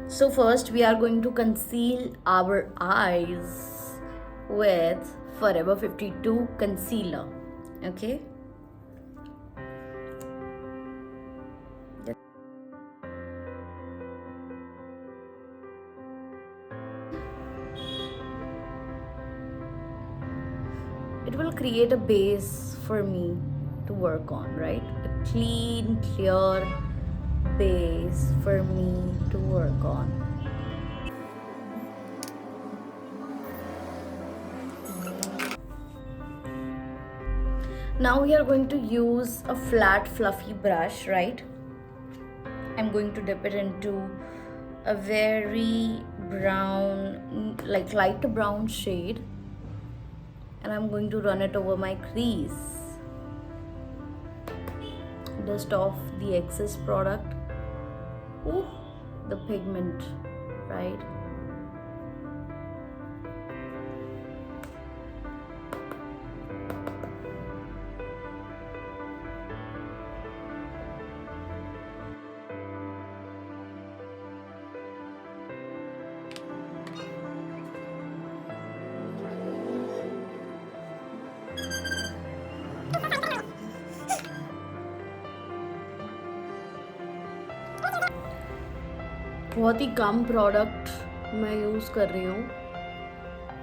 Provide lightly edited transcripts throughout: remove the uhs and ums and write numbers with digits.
So first we are going to conceal our eyes with Forever 52 concealer. Okay. It will create a base for me to work on, right? A clean, clear base for me to work on. Now we are going to use a flat fluffy brush, right? I'm going to dip it into a very brown, like light brown shade, and I'm going to run it over my crease. Dust off the excess product. Ooh, the pigment, right? बहुत ही कम product मैं use कर रही हूँ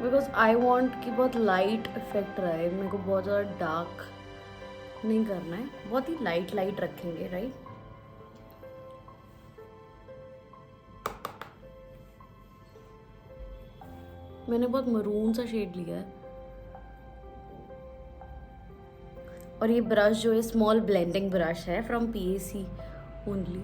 because I want कि बहुत light effect रहे. मेरे को बहुत ज़्यादा डार्क नहीं करना है, बहुत ही लाइट लाइट रखेंगे, राइट? मैंने बहुत मरून सा शेड लिया है. और ये ब्रश जो है स्मॉल ब्लेंडिंग ब्रश है from PAC only.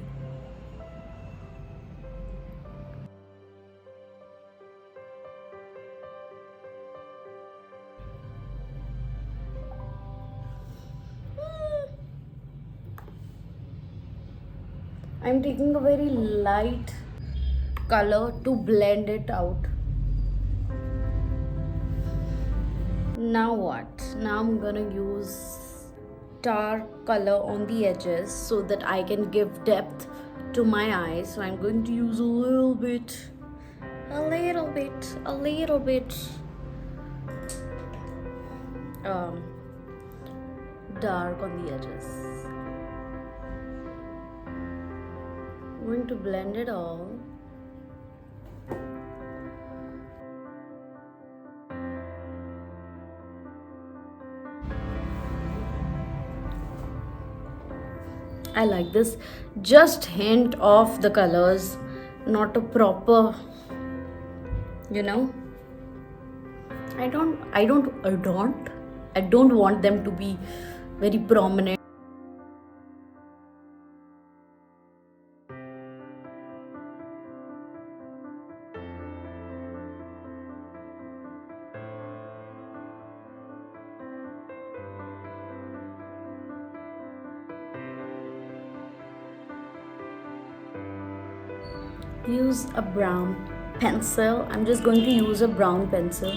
I'm taking a very light color to blend it out. Now what? Now I'm gonna use dark color on the edges so that I can give depth to my eyes. So I'm going to use a little bit dark on the edges. I'm going to blend it all. I like this just hint of the colors, not a proper, you know. I don't want them to be very prominent. Use a brown pencil. I'm just going to use a brown pencil.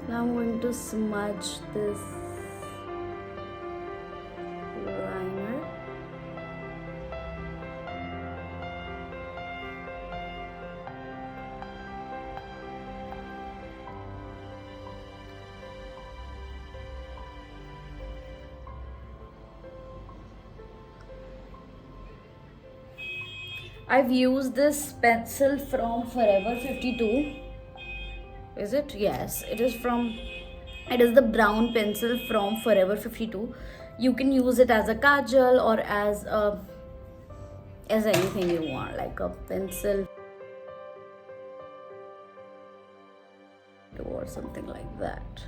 Now I'm going to smudge this liner. I've used this pencil from Forever 52. Is it? Yes, it is the brown pencil from Forever 52. You can use it as a kajal or as anything you want, like a pencil or something like that.